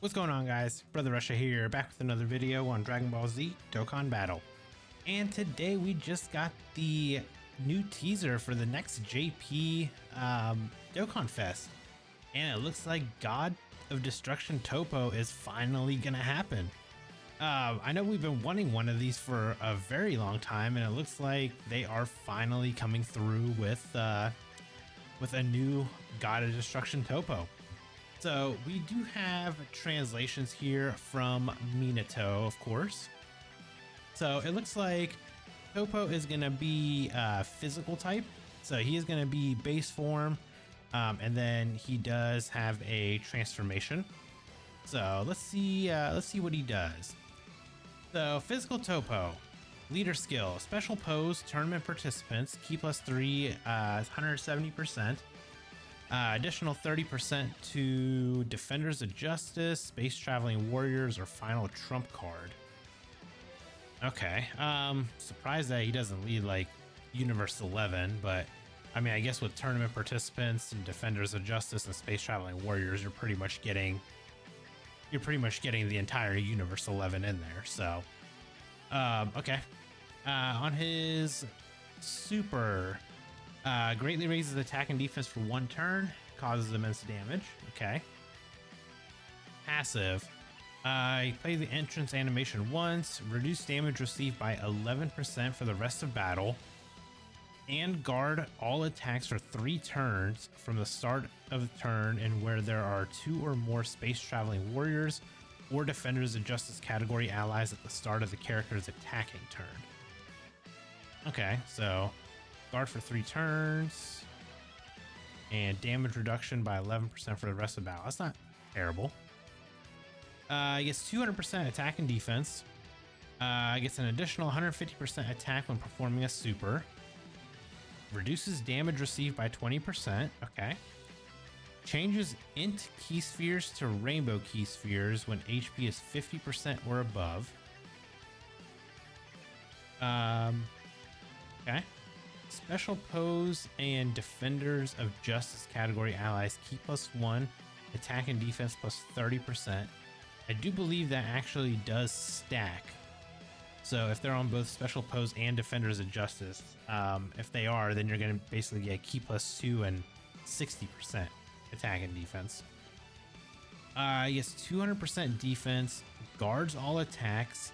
What's going on, guys? Brother Russia here, back with another video on Dragon Ball Z Dokkan Battle. And today we just got the new teaser for the next JP Dokkan Fest. And it looks like God of Destruction TOPPO is finally gonna happen. I know we've been wanting one of these for a very long time, and it looks like they are finally coming through with a new God of Destruction TOPPO. So we do have translations here from Minato, of course. So it looks like TOPPO is going to be physical type. So he is going to be base form, and then he does have a transformation. So let's see what he does. So physical TOPPO, leader skill, special pose, tournament participants, key plus 3, 170%. Additional 30% to Defenders of Justice, Space Traveling Warriors, or Final Trump card. Okay, surprised that he doesn't lead like Universe 11, but I mean, I guess with tournament participants and Defenders of Justice and Space Traveling Warriors, you're pretty much getting the entire Universe 11 in there. So, okay, on his super. Greatly raises attack and defense for 1 turn, causes immense damage. Okay. Passive. You play the entrance animation once, reduce damage received by 11% for the rest of battle, and guard all attacks for 3 turns from the start of the turn and where there are 2 or more space traveling warriors or Defenders of Justice category allies at the start of the character's attacking turn. Okay, so guard for 3 turns and damage reduction by 11% for the rest of the battle. That's not terrible. Gets 200% attack and defense. Gets an additional 150% attack when performing a super. Reduces damage received by 20%. Okay. Changes int key spheres to rainbow key spheres when HP is 50% or above. Okay. Special pose and Defenders of Justice category allies key plus 1, attack and defense plus 30%. I do believe that actually does stack. So if they're on both special pose and Defenders of Justice, if they are, then you're going to basically get key plus 2 and 60% attack and defense. Yes, 200% defense, guards all attacks,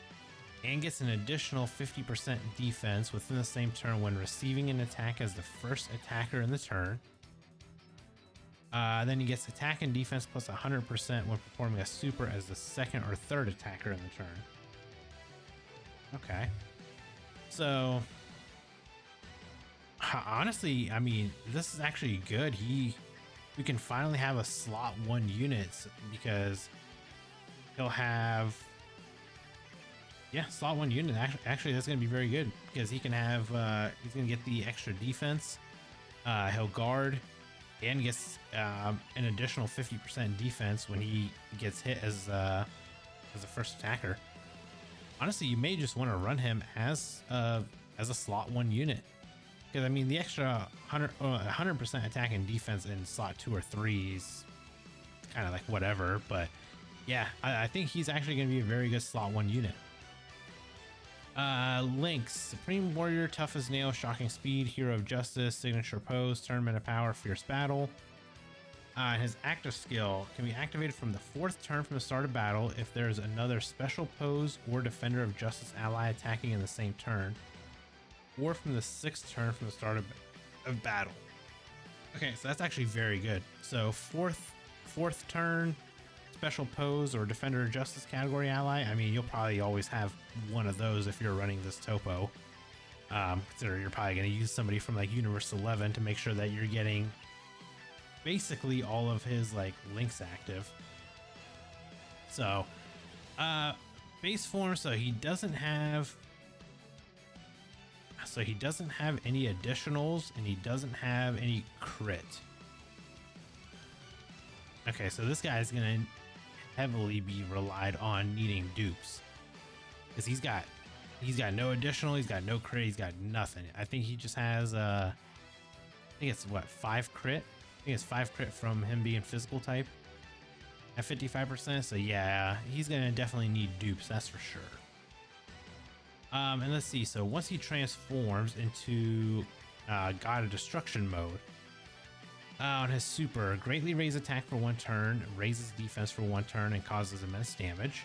and gets an additional 50% defense within the same turn when receiving an attack as the first attacker in the turn. Then he gets attack and defense plus 100% when performing a super as the second or third attacker in the turn. Okay. So, honestly, I mean, this is actually good. We can finally have a slot 1 unit because he'll have... Yeah, slot 1 unit. Actually, that's going to be very good because he can have, he's going to get the extra defense. He'll guard and gets an additional 50% defense when he gets hit as a first attacker. Honestly, you may just want to run him as a slot 1 unit because I mean the extra 100% attack and defense in slot 2 or 3 is kind of like whatever. But yeah, I think he's actually going to be a very good slot 1 unit. Links, Supreme Warrior, Tough as Nail, Shocking Speed, Hero of Justice, Signature Pose, Tournament of Power, Fierce Battle. His active skill can be activated from the 4th turn from the start of battle if there's another special pose or Defender of Justice ally attacking in the same turn, or from the 6th turn from the start of battle. Okay, so that's actually very good. So fourth turn, special pose or Defender of Justice category ally. I mean, you'll probably always have one of those if you're running this TOPPO. Consider you're probably going to use somebody from like Universe 11 to make sure that you're getting basically all of his like links active. So base form, so he doesn't have any additionals and he doesn't have any crit. Okay, so this guy's gonna heavily be relied on needing dupes because he's got no additional, he's got no crit, he's got nothing. I think he just has I think it's what, 5 crit. I think it's 5 crit from him being physical type. at 55%. So yeah, he's gonna definitely need dupes, that's for sure. And let's see. So once he transforms into God of Destruction mode, on his super, greatly raise attack for 1 turn, raises defense for 1 turn, and causes immense damage.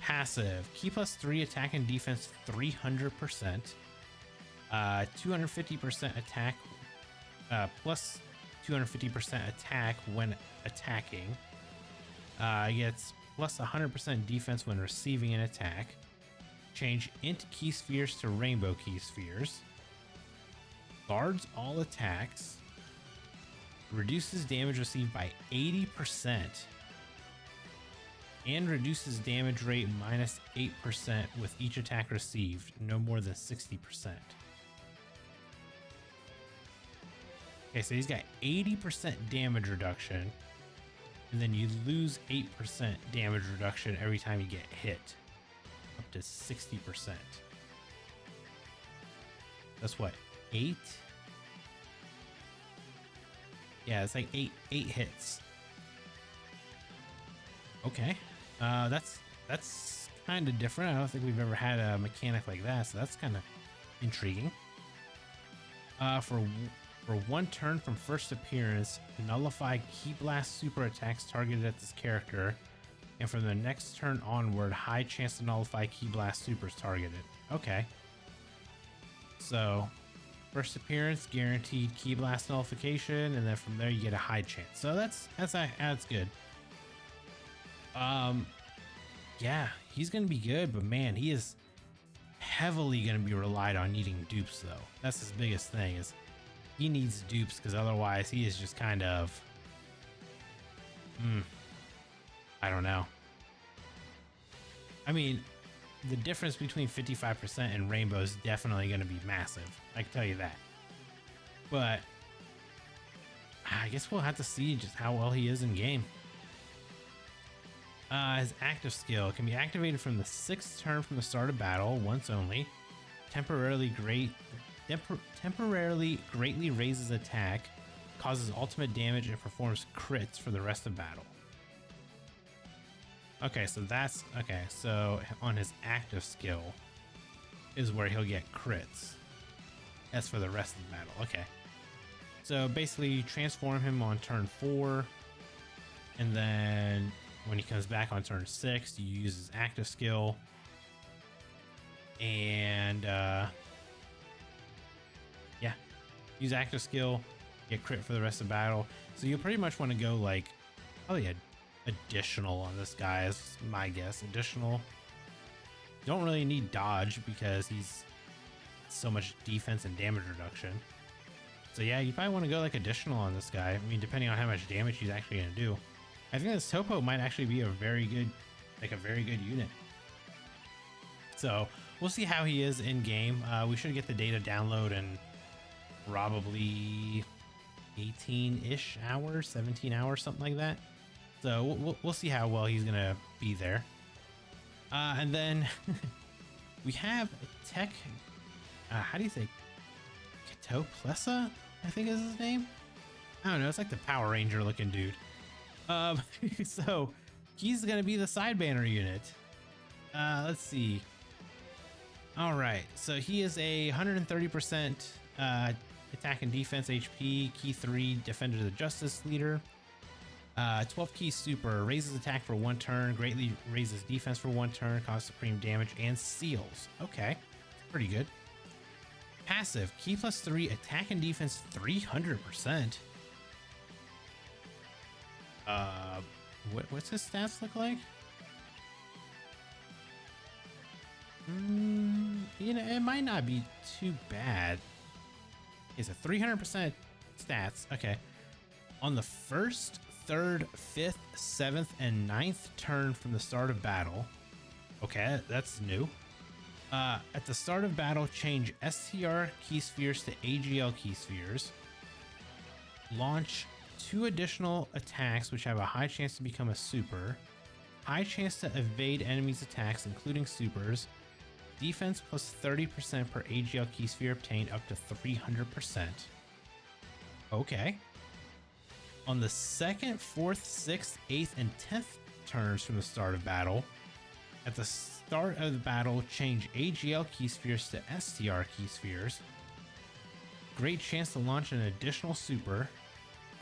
Passive, key +3 attack and defense 300%, 250% attack, plus 250% attack when attacking. Gets plus 100% defense when receiving an attack. Change int key spheres to rainbow key spheres. Guards all attacks. Reduces damage received by 80%. And reduces damage rate -8% with each attack received, no more than 60%. Okay, so he's got 80% damage reduction, and then you lose 8% damage reduction every time you get hit, up to 60%. That's what, 8? Yeah, it's like eight hits. Okay, that's kind of different. I don't think we've ever had a mechanic like that, so that's kind of intriguing. For 1 turn from first appearance, nullify Ki Blast super attacks targeted at this character, and from the next turn onward, high chance to nullify Ki Blast supers targeted. Okay, so first appearance guaranteed Ki Blast nullification, and then from there you get a high chance. So that's good. Yeah, he's gonna be good, but man, he is heavily gonna be relied on needing dupes though. That's his biggest thing, is he needs dupes, because otherwise he is just kind of I don't know. I mean, the difference between 55% and rainbow is definitely going to be massive, I can tell you that. But I guess we'll have to see just how well he is in game. His active skill can be activated from the 6th turn from the start of battle, once only. Temporarily greatly raises attack, causes ultimate damage, and performs crits for the rest of battle. Okay, so that's okay. So on his active skill is where he'll get crits. That's for the rest of the battle. Okay. So basically, you transform him on turn 4, and then when he comes back on turn 6, you use his active skill, and yeah, use active skill, get crit for the rest of the battle. So you pretty much want to go like, oh yeah, additional on this guy is my guess. Additional. Don't really need dodge because he's so much defense and damage reduction. So yeah, you probably want to go like additional on this guy. I mean, depending on how much damage he's actually going to do. I think this TOPPO might actually be a very good unit. So we'll see how he is in game. We should get the data download in probably 18-ish hours, 17 hours, something like that. So we'll see how well he's gonna be there. And then we have Tech. How do you say? Katoplessa, I think is his name. I don't know. It's like the Power Ranger looking dude. So he's gonna be the side banner unit. Let's see. All right. So he is a 130% attack and defense HP. Key 3 Defender of the Justice leader. 12 key super, raises attack for 1 turn, greatly raises defense for 1 turn, causes supreme damage, and seals. Okay, pretty good. Passive, key +3, attack and defense 300%. What's his stats look like? You know, it might not be too bad. Is it 300% stats? Okay. On the 1st, 3rd, 5th, 7th, and 9th turn from the start of battle. Okay, that's new. At the start of battle, change STR key spheres to AGL key spheres. Launch 2 additional attacks which have a high chance to become a super. High chance to evade enemies' attacks, including supers. Defense plus 30% per AGL key sphere obtained up to 300%. Okay. On the 2nd, 4th, 6th, 8th, and 10th turns from the start of battle, at the start of the battle, change AGL key spheres to STR key spheres. Great chance to launch an additional super.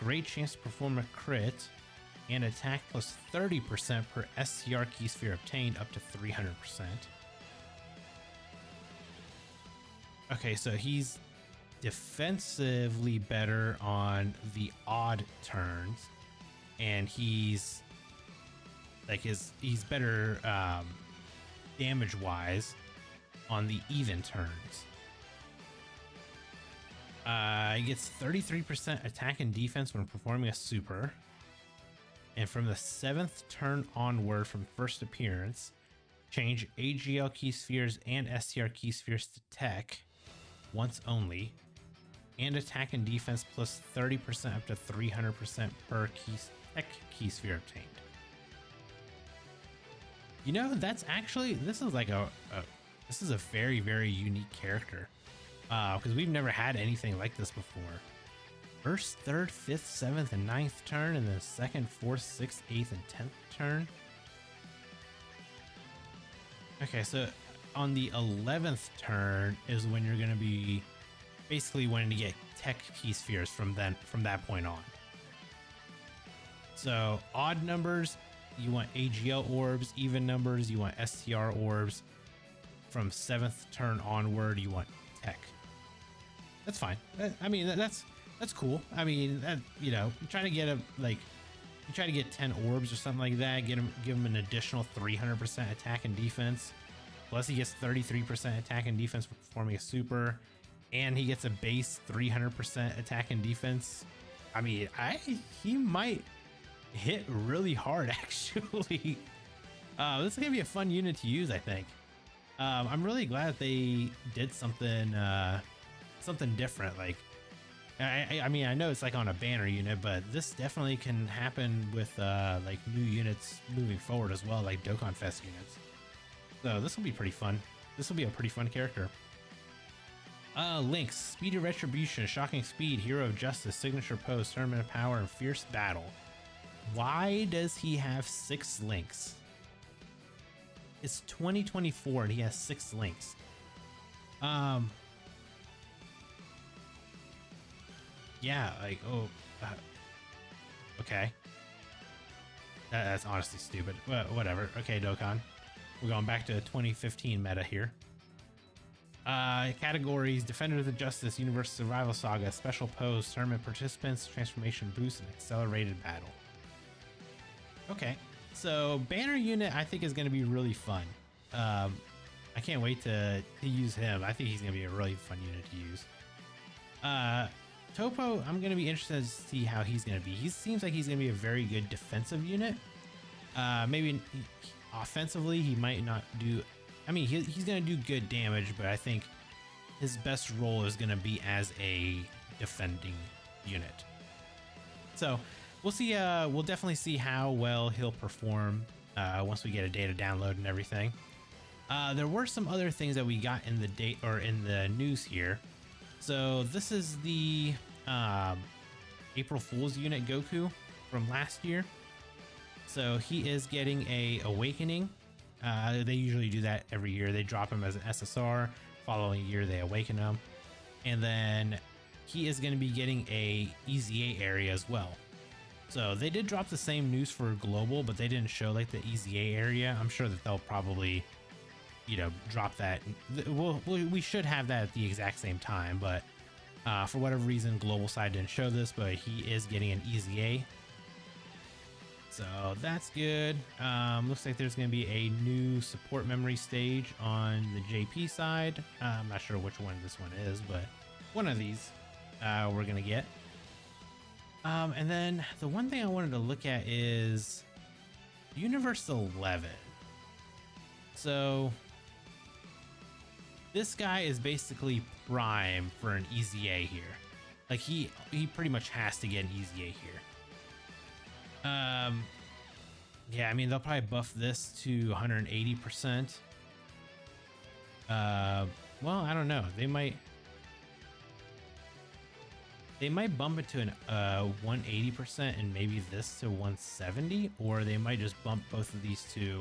Great chance to perform a crit. And attack plus 30% per STR key sphere obtained up to 300%. Okay, so he's defensively better on the odd turns, and he's like he's better damage wise on the even turns. He gets 33% attack and defense when performing a super, and from the 7th turn onward from first appearance, change AGL key spheres and STR key spheres to tech once only, and attack and defense plus 30% up to 300% per tech key sphere obtained. You know, that's actually, this is like this is a very, very unique character, because we've never had anything like this before. First, 3rd, 5th, 7th, and 9th turn, and then 2nd, 4th, 6th, 8th, and 10th turn. Okay, so on the 11th turn is when you're going to be basically wanting to get tech key spheres from that point on. So odd numbers, you want AGL orbs. Even numbers, you want STR orbs. From 7th turn onward, you want tech. That's fine. I mean, that's cool. I mean, you know, you try to get you try to get 10 orbs or something like that. Give him an additional 300% attack and defense. Plus, he gets 33% attack and defense for performing a super, and he gets a base 300% attack and defense. I mean, he might hit really hard actually. This is gonna be a fun unit to use, I think. I'm really glad that they did something different. Like, I mean, I know it's like on a banner unit, but this definitely can happen with like new units moving forward as well, like DOKKANFEST units. So this will be pretty fun. This will be a pretty fun character. Links: Speedy Retribution, Shocking Speed, Hero of Justice, Signature Pose, Tournament of Power, and Fierce Battle. Why does he have 6 links? It's 2024 and he has 6 links. Yeah, like, okay. That's honestly stupid. Well, whatever. Okay, Dokkan. We're going back to 2015 meta here. Categories: Defender of the Justice, Universal Survival Saga, Special Pose, Tournament Participants, Transformation Boost, and Accelerated Battle. Okay, so banner unit I think is going to be really fun. I can't wait to use him. I think he's going to be a really fun unit to use. TOPPO, I'm going to be interested to see how he's going to be. He seems like he's going to be a very good defensive unit. Maybe offensively he might not do, I mean, he's going to do good damage, but I think his best role is going to be as a defending unit. So we'll see. We'll definitely see how well he'll perform once we get a data download and everything. There were some other things that we got in the news here. So this is the April Fool's unit Goku from last year. So he is getting a awakening. They usually do that every year. They drop him as an SSR. Following year, they awaken him. And then he is going to be getting a EZA area as well. So they did drop the same news for global, but they didn't show like the EZA area. I'm sure that they'll probably, you know, drop that. We should have that at the exact same time, but for whatever reason, global side didn't show this, but he is getting an EZA. So that's good. Looks like there's going to be a new support memory stage on the JP side. I'm not sure which one this one is, but one of these we're going to get. And then the one thing I wanted to look at is Universe 11. So this guy is basically prime for an EZA here. Like he pretty much has to get an EZA here. Yeah, I mean, they'll probably buff this to 180%. Well, I don't know. They They might bump it to an 180% and maybe this to 170, or they might just bump both of these to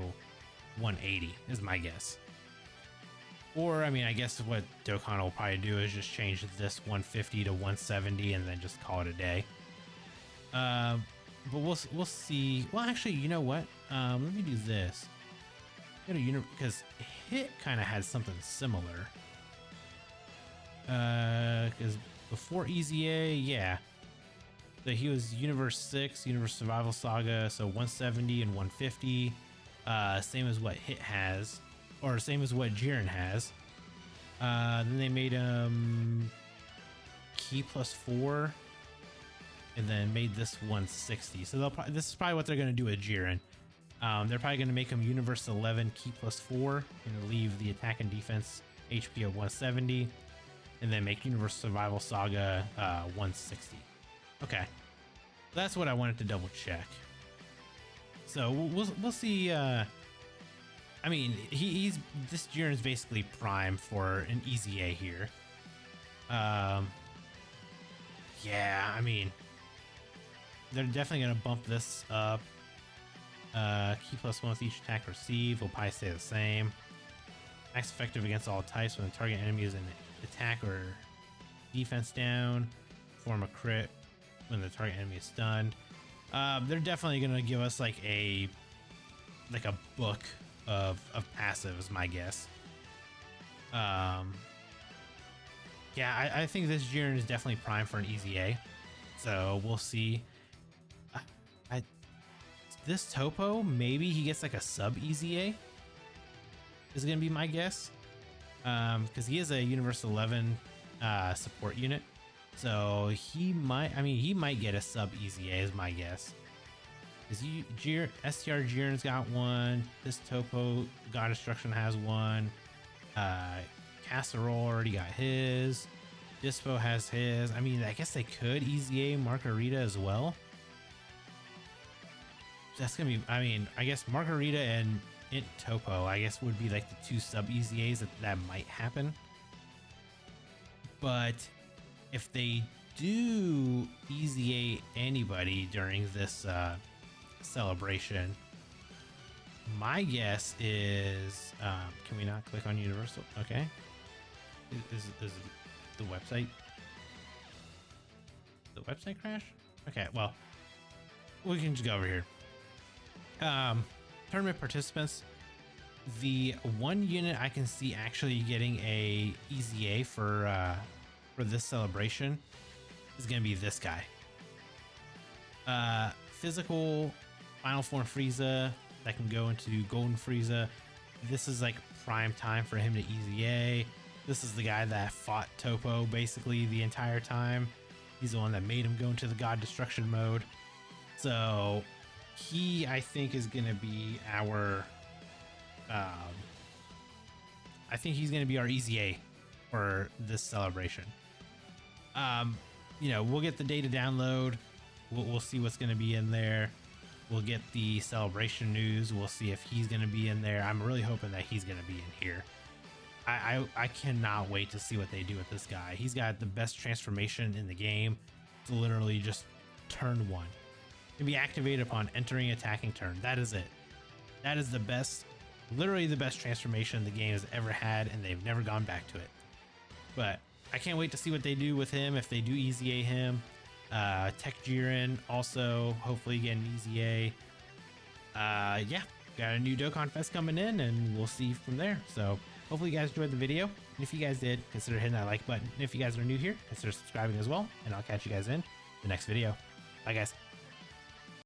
180 is my guess. Or I mean, I guess what Dokkan will probably do is just change this 150 to 170 and then just call it a day. But we'll see. Well, actually, you know what? Let me do this. Go to because Hit kind of had something similar. Because before Easy A, yeah. So he was Universe 6, Universe Survival Saga, so 170 and 150. Same as what Hit has, or same as what Jiren has. Then they made him Key +4, and then made this 160. So this is probably what they're going to do with Jiren. They're probably going to make him Universe 11 Key +4 and leave the attack and defense HP at 170, and then make Universe Survival Saga 160. Okay, that's what I wanted to double check. So we'll see. I mean, this Jiren's basically prime for an Easy A here. Yeah, I mean, they're definitely gonna bump this up. Key +1 with each attack received will probably stay the same. Max effective against all types when the target enemy is in attack or defense down. Form a crit when the target enemy is stunned. They're definitely gonna give us like a book of passive is my guess. Yeah, I think this Jiren is definitely primed for an Easy A, so we'll see. This TOPPO, maybe he gets like a sub Easy A is gonna be my guess, because he is a Universe 11 support unit, so he might get a sub Easy A is my guess. STR Jiren's got one. This TOPPO God Destruction has one. Casserole already got his. Dispo has his. I mean, I guess they could Easy A Margarita as well. That's gonna be. I mean, I guess Margarita and TOPPO, I guess, would be like the two sub Easy A's that might happen. But if they do Easy A anybody during this celebration, my guess is, can we not click on Universal? Okay. Is the website crash? Okay, well, we can just go over here. Tournament participants, the one unit I can see actually getting a Easy A for this celebration is gonna be this guy. Physical Final Form Frieza that can go into Golden Frieza. This is like prime time for him to Easy A. This is the guy that fought TOPPO basically the entire time. He's the one that made him go into the God Destruction mode. So he, I think, is going to be our, I think he's going to be our Easy A for this celebration. You know, we'll get the data download. We'll see what's going to be in there. We'll get the celebration news. We'll see if he's going to be in there. I'm really hoping that he's going to be in here. I cannot wait to see what they do with this guy. He's got the best transformation in the game. It's literally just turn 1. Can be activated upon entering attacking turn. That is it. That is the best, literally the best transformation the game has ever had, and they've never gone back to it. But I can't wait to see what they do with him, if they do Easy A him. Tech Jiren also hopefully get an Easy A. Yeah, got a new Dokkan Fest coming in, and we'll see from there. So hopefully you guys enjoyed the video. And if you guys did, consider hitting that like button. And if you guys are new here, consider subscribing as well. And I'll catch you guys in the next video. Bye, guys.